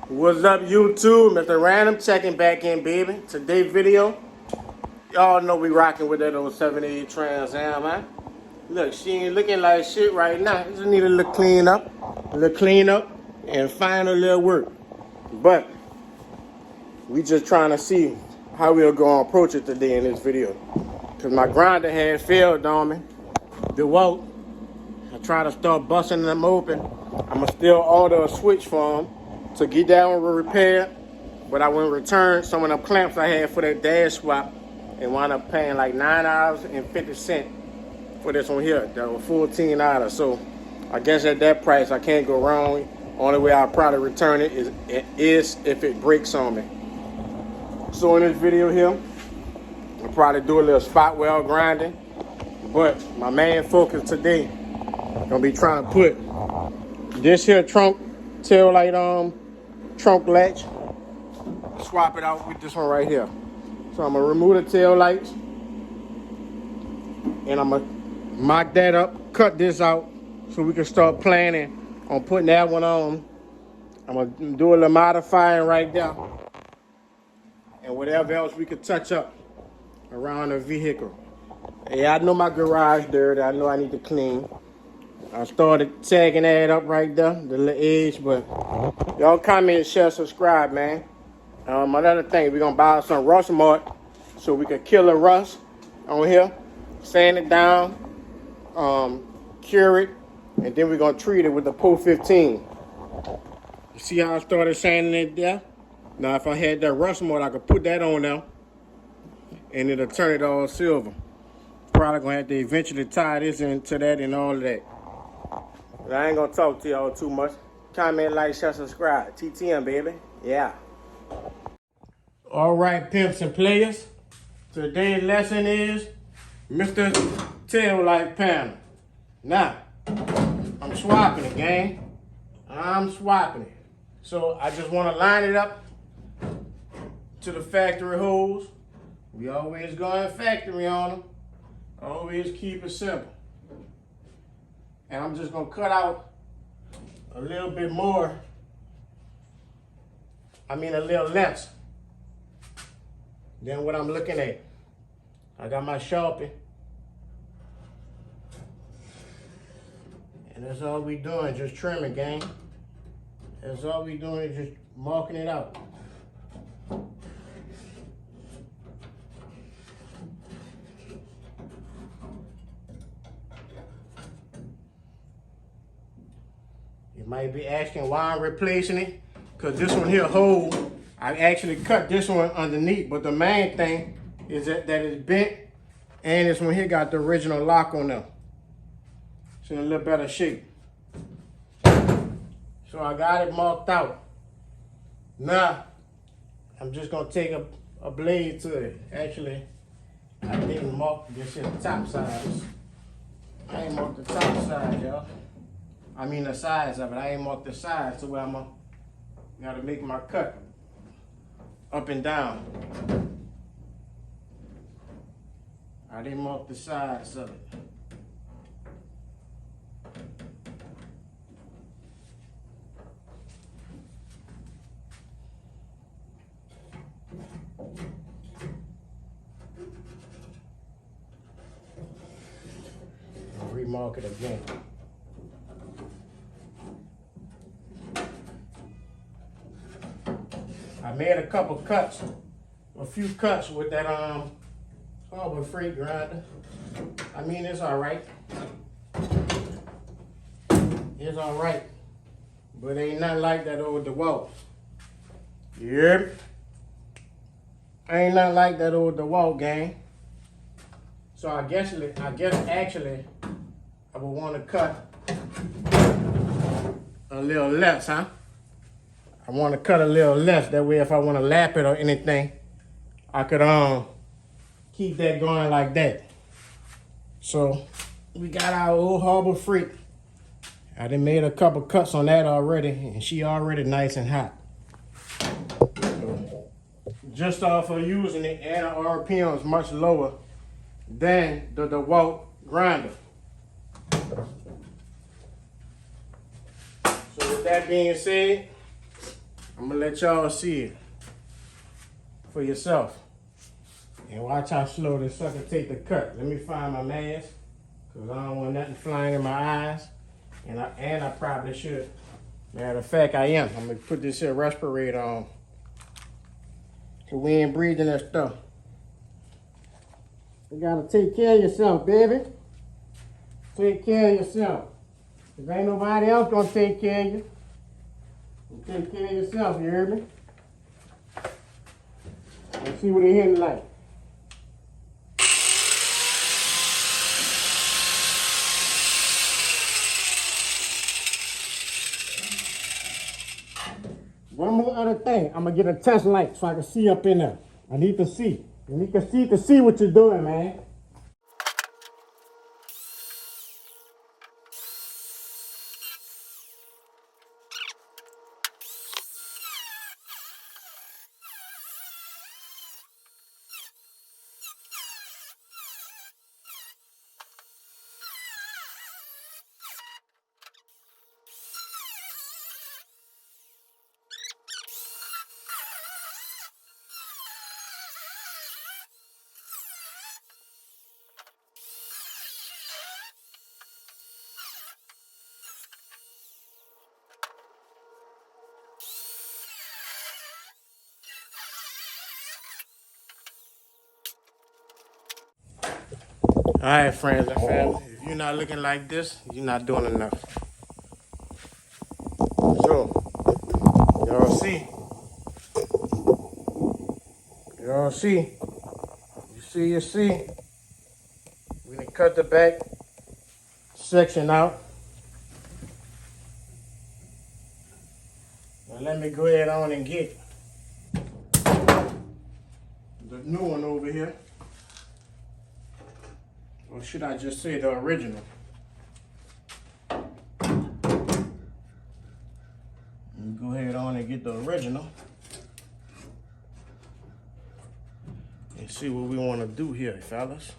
What's up, YouTube? Mr. Random checking back in, baby. Today's video, y'all know we rocking with that old 70 Trans Am, man. Look, she ain't looking like shit right now. Just need a little clean up, and final little work. But we just trying to see how we're gonna approach it today in this video. Cause my grinder had failed on me. The walt, I try to start busting them open. I'ma still order a switch for them to get that one repaired, but I went return some of them clamps I had for that dash swap and wound up paying like $9.50 for this one here. That was $14. So I guess at that price I can't go wrong. Only way I'll probably return it is if it breaks on me. So in this video here, I'll probably do a little spot weld grinding, but my main focus today gonna be trying to put this here trunk tail light trunk latch, swap it out with this one right here. So I'm gonna remove the tail lights and I'm gonna mock that up, cut this out so we can start planning on putting that one on. I'm gonna do a little modifying right there and whatever else we could touch up around the vehicle. Yeah, I know my garage dirty. I know I need to clean. I started tagging that up right there, the little edge, but y'all comment, share, subscribe, man. Another thing, we're gonna buy some rust mart so we can kill the rust on here, sand it down, cure it, and then we're gonna treat it with the PO 15. You see how I started sanding it there? Now if I had that rust mart, I could put that on there and it'll turn it all silver. Probably gonna have to eventually tie this into that and all of that. But I ain't gonna talk to y'all too much. Comment, like, share, subscribe. TTM, baby. Yeah. All right, pimps and players. Today's lesson is Mr. Tail Light Panel. Now, I'm swapping it, gang. I'm swapping it. So I just want to line it up to the factory holes. We always go in factory on them. Always keep it simple. And I'm just gonna cut out a little bit more. A little less than what I'm looking at. I got my Sharpie. And that's all we doing, just trimming, gang. That's all we doing is just marking it out. You might be asking why I'm replacing it, because this one here hole, I actually cut this one underneath, but the main thing is that it's bent, and this one here got the original lock on there. It's in a little better shape. So I got it marked out. Now, I'm just gonna take a blade to it. Actually, I didn't mark this here top size. I ain't marked the top side, y'all. The size of it. I ain't marked the size to where gotta make my cut up and down. I didn't mark the size of it. I'll remark it again. I made a few cuts with that Harbor Freight grinder. It's all right. It's all right, but ain't nothing like that old DeWalt. Yep, ain't nothing like that old DeWalt, gang. So I guess actually I would want to cut a little less, huh? I want to cut a little less. That way if I want to lap it or anything, I could keep that going like that. So we got our old Harbor Freight. I done made a couple cuts on that already, and she already nice and hot. So, just off of using it, and our RPM is much lower than the DeWalt grinder. So with that being said, I'm gonna let y'all see it for yourself. And watch how slow this sucker take the cut. Let me find my mask, cause I don't want nothing flying in my eyes. And I probably should. Matter of fact, I am. I'm gonna put this here respirator on, so we ain't breathing that stuff. You gotta take care of yourself, baby. Take care of yourself. Cause ain't nobody else gonna take care of you. You take care of yourself, you heard me? Let's see what it hitting like. One more other thing, I'm gonna get a test light so I can see up in there. I need to see. You need to see what you're doing, man. All right, friends and family, if you're not looking like this, you're not doing enough. So, y'all see? Y'all see? You see? We done cut the back section out. Now let me go ahead on and get the new one over here. Or should I just say the original? Let me go ahead on and get the original. And see what we want to do here, fellas.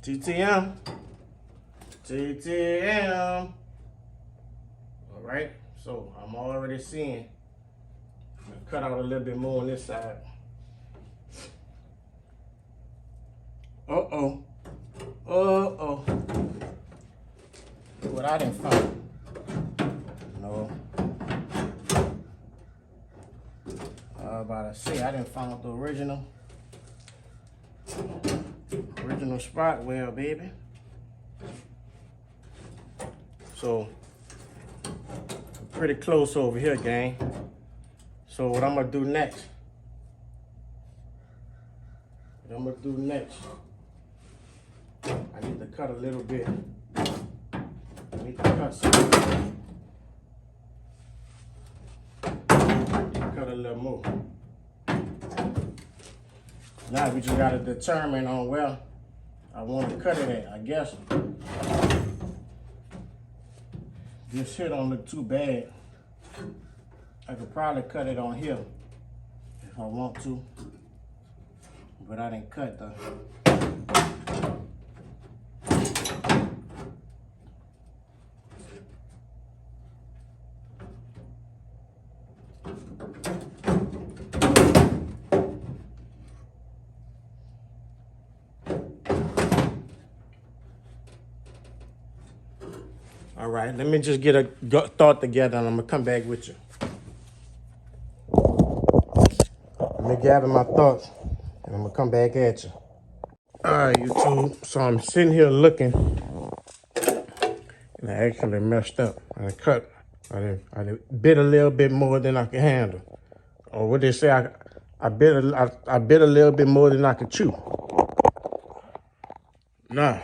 TTM. TTM. All right, so I'm already seeing. I'm gonna cut out a little bit more on this side. Uh-oh. Uh-oh. Look what I done found. No. I was about to say, I done found the original spot well, baby. So, pretty close over here, gang. So what I'm gonna do next? I need to cut a little bit. I need to cut some. Cut a little more. Now we just gotta determine on where I want to cut it at, I guess. This here don't look too bad. I could probably cut it on here if I want to. But I didn't cut though. All right, let me just get a thought together and I'm gonna come back with you. Let me gather my thoughts and I'm gonna come back at you. All right, YouTube, so I'm sitting here looking and I actually messed up. I bit a little bit more than I could handle. Or what they say, I bit a little bit more than I could chew. Nah,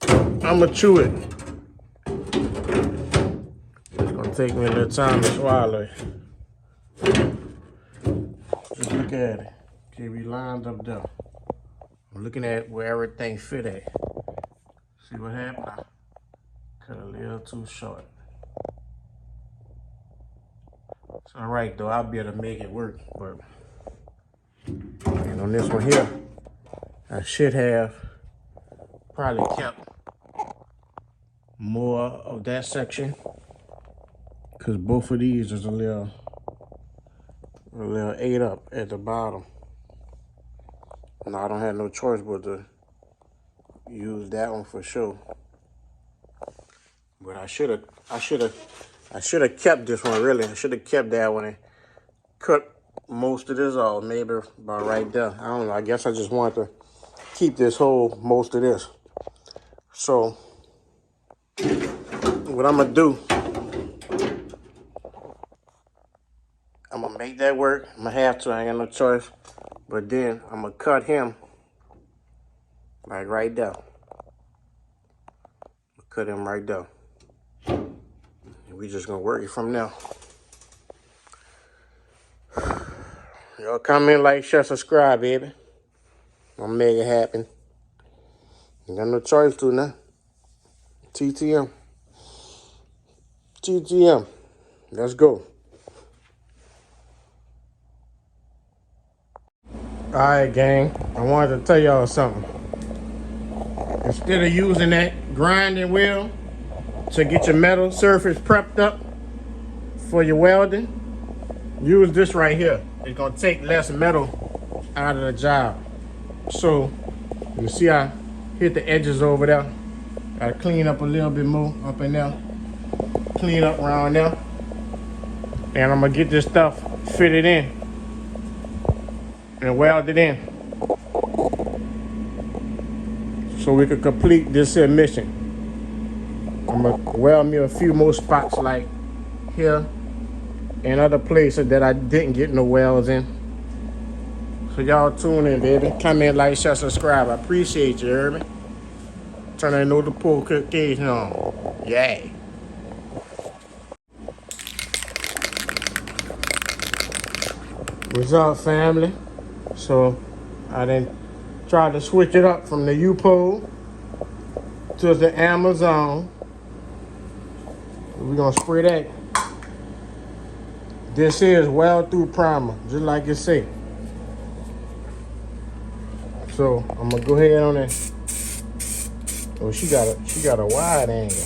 I'm gonna chew it. It's gonna take me a little time to swallow it. Just look at it. Okay, we lined up there. I'm looking at where everything fit at. See what happened? I cut a little too short. It's all right though, I'll be able to make it work. But and on this one here, I should have probably kept more of that section. because both of these is a little ate up at the bottom. And I don't have no choice but to use that one for sure. But I should have kept this one really. I should have kept that one and cut most of this off, maybe about right there. I don't know. I guess I just wanted to keep this whole most of this. So what I'm gonna do, I'm gonna make that work. I'm gonna have to. I ain't got no choice. But then I'm gonna cut him like right there. Cut him right there. And we just gonna work it from now. Y'all comment, like, share, subscribe, baby. I'm gonna make it happen. Ain't got no choice to now. TTM. TTM. Let's go. Alright, gang. I wanted to tell y'all something. Instead of using that grinding wheel to get your metal surface prepped up for your welding, use this right here. It's gonna take less metal out of the job. So you see I hit the edges over there. Gotta clean up a little bit more up in there. Clean up around there. And I'm gonna get this stuff fitted in and weld it in so we can complete this here mission. I'm gonna weld me a few more spots like here and other places that I didn't get no welds in. So y'all tune in, baby. Comment, like, share, subscribe. I appreciate you, hear me? Turn that notification on. Yeah. What's up, family? So I then tried to switch it up from the U-pole to the Amazon. We're gonna spray that. This is weld through primer, just like it say. So I'm gonna go ahead on it. Oh, she got a wide angle.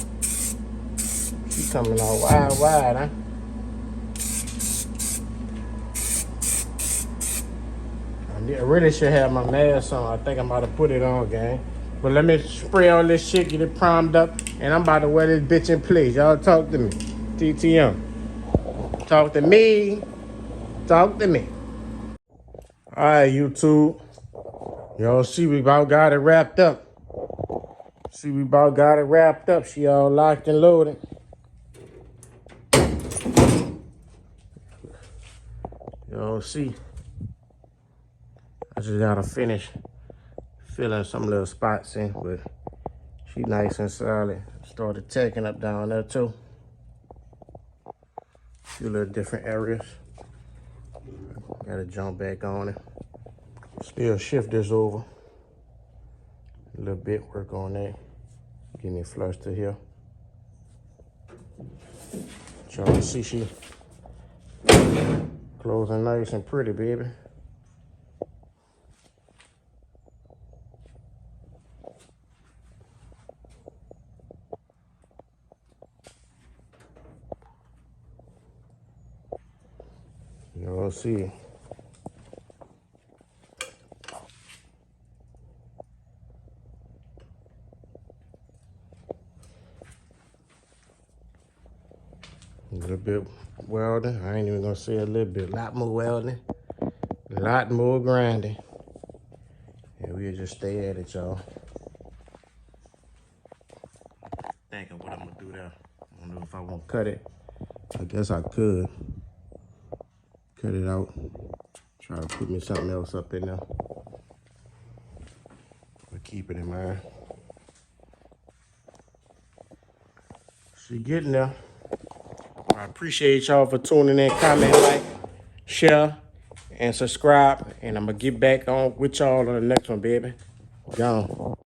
She coming out wide, huh? I really should have my mask on. I think I'm about to put it on, gang. But let me spray all this shit, get it primed up, and I'm about to wear this bitch in place. Y'all talk to me. TTM. Talk to me. Talk to me. All right, YouTube. Y'all see we about got it wrapped up. See we about got it wrapped up. She all locked and loaded. Y'all see. I just gotta finish filling some little spots in, but she nice and solid. Started tacking up down there too. A few little different areas. Gotta jump back on it. Still shift this over. A little bit work on that. Give me flush to here. Y'all can see she closing nice and pretty, baby. Y'all see. A little bit welding. I ain't even gonna say a little bit. A lot more welding. A lot more grinding. And we'll just stay at it, y'all. Thinking what I'm gonna do there. I don't know if I want to cut it. I guess I could. Cut it out. Try to put me something else up in there. But keep it in mind. She getting there. I appreciate y'all for tuning in. Comment, like, share, and subscribe. And I'm going to get back on with y'all on the next one, baby. Gone.